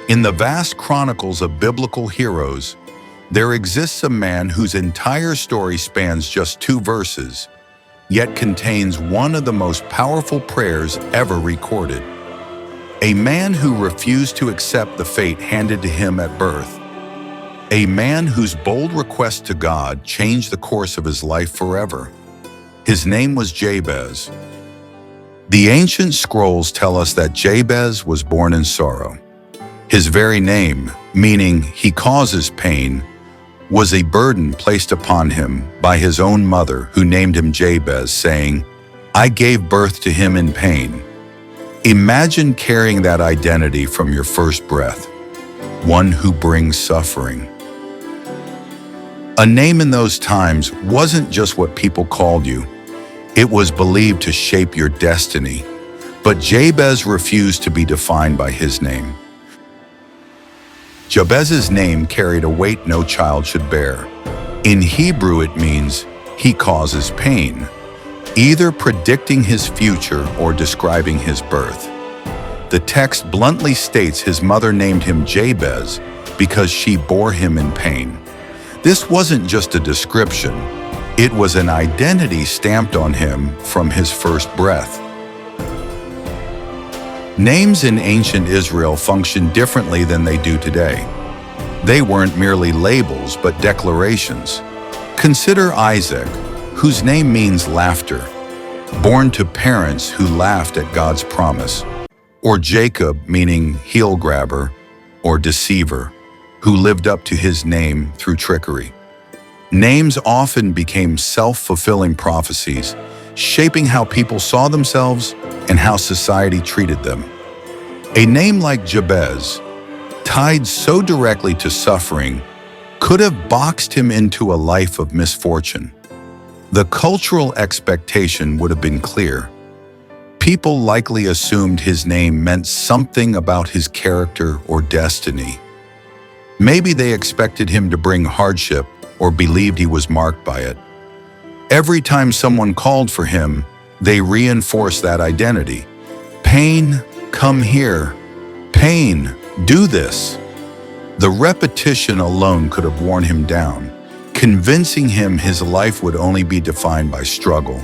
In the vast chronicles of biblical heroes, there exists a man whose entire story spans just 2 verses, yet contains one of the most powerful prayers ever recorded. A man who refused to accept the fate handed to him at birth. A man whose bold request to God changed the course of his life forever. His name was Jabez. The ancient scrolls tell us that Jabez was born in sorrow. His very name, meaning he causes pain, was a burden placed upon him by his own mother, who named him Jabez, saying, "I gave birth to him in pain." Imagine carrying that identity from your first breath, one who brings suffering. A name in those times wasn't just what people called you. It was believed to shape your destiny. But Jabez refused to be defined by his name. Jabez's name carried a weight no child should bear. In Hebrew, it means he causes pain, either predicting his future or describing his birth. The text bluntly states his mother named him Jabez because she bore him in pain. This wasn't just a description, it was an identity stamped on him from his first breath. Names in ancient Israel functioned differently than they do today. They weren't merely labels, but declarations. Consider Isaac, whose name means laughter, born to parents who laughed at God's promise. Or Jacob, meaning heel grabber or deceiver, who lived up to his name through trickery. Names often became self-fulfilling prophecies, shaping how people saw themselves and how society treated them. A name like Jabez, tied so directly to suffering, could have boxed him into a life of misfortune. The cultural expectation would have been clear. People likely assumed his name meant something about his character or destiny. Maybe they expected him to bring hardship or believed he was marked by it. Every time someone called for him, they reinforced that identity. Pain, come here. Pain, do this. The repetition alone could have worn him down, convincing him his life would only be defined by struggle.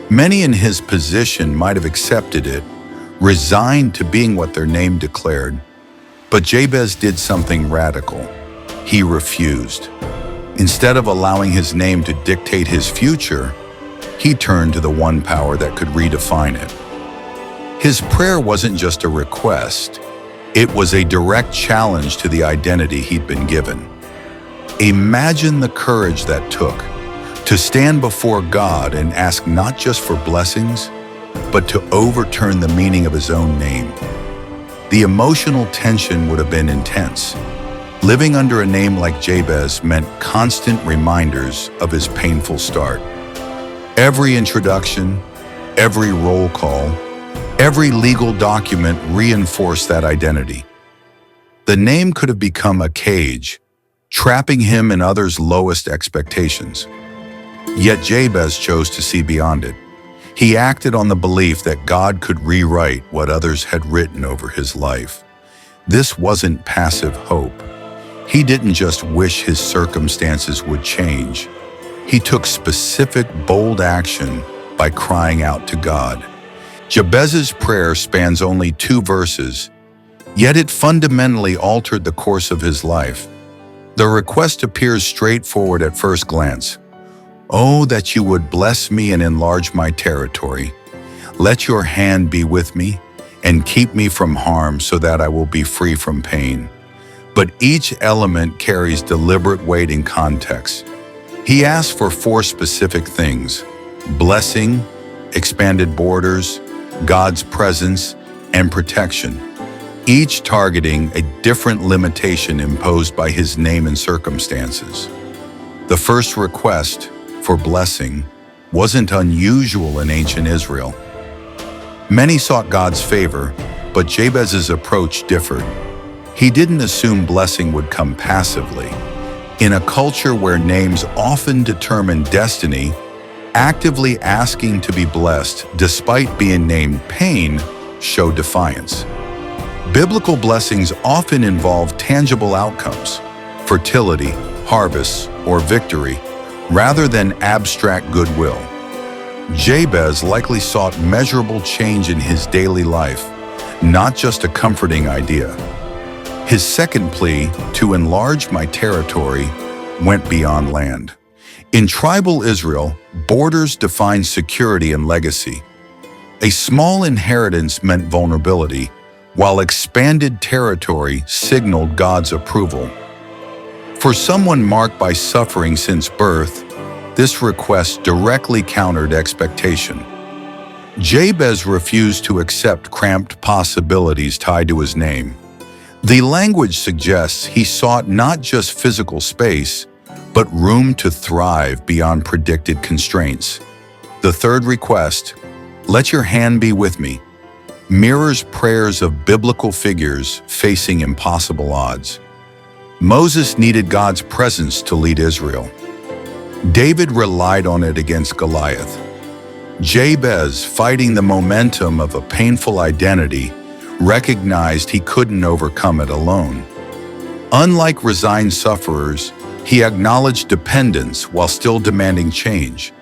Many in his position might have accepted it, resigned to being what their name declared. But Jabez did something radical. He refused. Instead of allowing his name to dictate his future, he turned to the one power that could redefine it. His prayer wasn't just a request. It was a direct challenge to the identity he'd been given. Imagine the courage that took to stand before God and ask not just for blessings, but to overturn the meaning of his own name. The emotional tension would have been intense. Living under a name like Jabez meant constant reminders of his painful start. Every introduction, every roll call, every legal document reinforced that identity. The name could have become a cage, trapping him in others' lowest expectations. Yet Jabez chose to see beyond it. He acted on the belief that God could rewrite what others had written over his life. This wasn't passive hope. He didn't just wish his circumstances would change. He took specific, bold action by crying out to God. Jabez's prayer spans only 2 verses, yet it fundamentally altered the course of his life. The request appears straightforward at first glance. "Oh, that you would bless me and enlarge my territory. Let your hand be with me and keep me from harm so that I will be free from pain." But each element carries deliberate weight and context. He asked for 4 specific things: blessing, expanded borders, God's presence, and protection, each targeting a different limitation imposed by his name and circumstances. The first request, for blessing, wasn't unusual in ancient Israel. Many sought God's favor, but Jabez's approach differed. He didn't assume blessing would come passively. In a culture where names often determine destiny, actively asking to be blessed despite being named pain showed defiance. Biblical blessings often involve tangible outcomes, fertility, harvests, or victory, rather than abstract goodwill. Jabez likely sought measurable change in his daily life, not just a comforting idea. His second plea, to enlarge my territory, went beyond land. In tribal Israel, borders defined security and legacy. A small inheritance meant vulnerability, while expanded territory signaled God's approval. For someone marked by suffering since birth, this request directly countered expectation. Jabez refused to accept cramped possibilities tied to his name. The language suggests he sought not just physical space, but room to thrive beyond predicted constraints. The third request, let your hand be with me, mirrors prayers of biblical figures facing impossible odds. Moses needed God's presence to lead Israel. David relied on it against Goliath. Jabez, fighting the momentum of a painful identity, recognized he couldn't overcome it alone. Unlike resigned sufferers, he acknowledged dependence while still demanding change,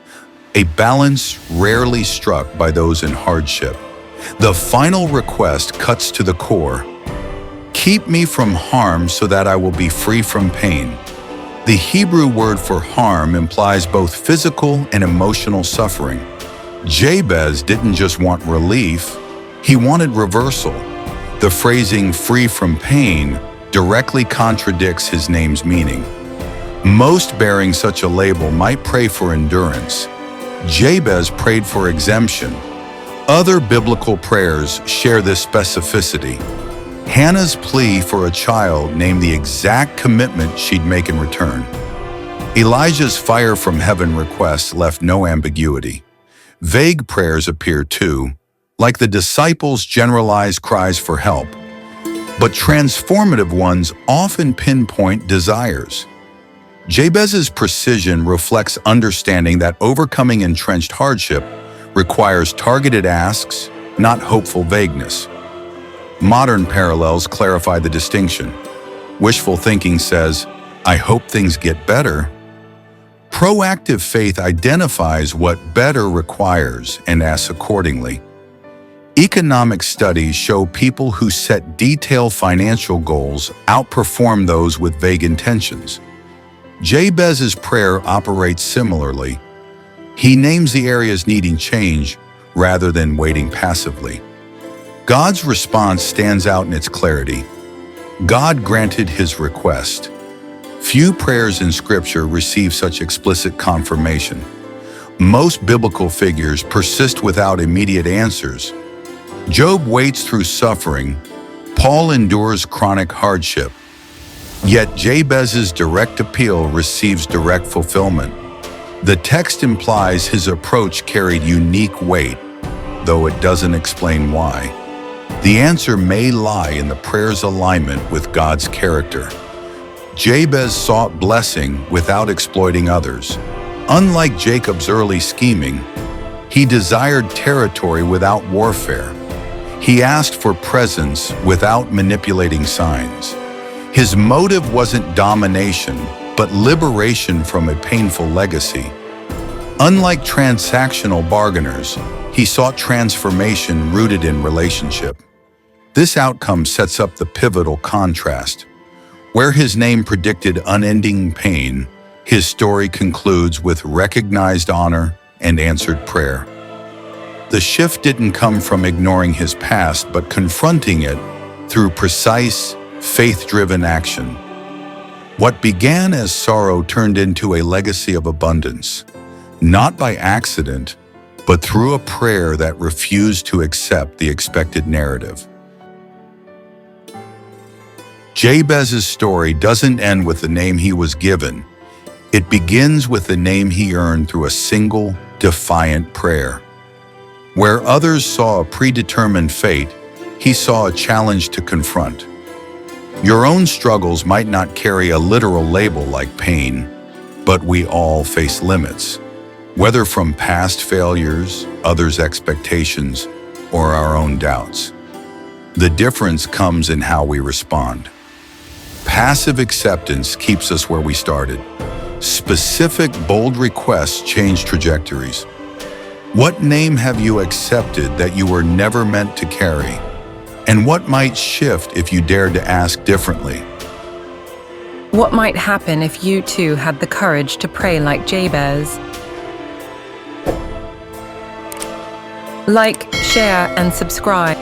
a balance rarely struck by those in hardship. The final request cuts to the core. Keep me from harm so that I will be free from pain. The Hebrew word for harm implies both physical and emotional suffering. Jabez didn't just want relief, he wanted reversal. The phrasing free from pain directly contradicts his name's meaning. Most bearing such a label might pray for endurance. Jabez prayed for exemption. Other biblical prayers share this specificity. Hannah's plea for a child named the exact commitment she'd make in return. Elijah's fire from heaven request left no ambiguity. Vague prayers appear too, like the disciples' generalized cries for help. But transformative ones often pinpoint desires. Jabez's precision reflects understanding that overcoming entrenched hardship requires targeted asks, not hopeful vagueness. Modern parallels clarify the distinction. Wishful thinking says, I hope things get better. Proactive faith identifies what better requires and asks accordingly. Economic studies show people who set detailed financial goals outperform those with vague intentions. Jabez's prayer operates similarly. He names the areas needing change rather than waiting passively. God's response stands out in its clarity. God granted his request. Few prayers in Scripture receive such explicit confirmation. Most biblical figures persist without immediate answers. Job waits through suffering. Paul endures chronic hardship. Yet Jabez's direct appeal receives direct fulfillment. The text implies his approach carried unique weight, though it doesn't explain why. The answer may lie in the prayer's alignment with God's character. Jabez sought blessing without exploiting others. Unlike Jacob's early scheming, he desired territory without warfare. He asked for presence without manipulating signs. His motive wasn't domination, but liberation from a painful legacy. Unlike transactional bargainers, he sought transformation rooted in relationship. This outcome sets up the pivotal contrast. Where his name predicted unending pain, his story concludes with recognized honor and answered prayer. The shift didn't come from ignoring his past, but confronting it through precise, faith-driven action. What began as sorrow turned into a legacy of abundance, not by accident, but through a prayer that refused to accept the expected narrative. Jabez's story doesn't end with the name he was given. It begins with the name he earned through a single, defiant prayer. Where others saw a predetermined fate, he saw a challenge to confront. Your own struggles might not carry a literal label like pain, but we all face limits, whether from past failures, others' expectations, or our own doubts. The difference comes in how we respond. Passive acceptance keeps us where we started. Specific, bold requests change trajectories. What name have you accepted that you were never meant to carry? And what might shift if you dared to ask differently? What might happen if you too had the courage to pray like Jabez? Like, share, and subscribe.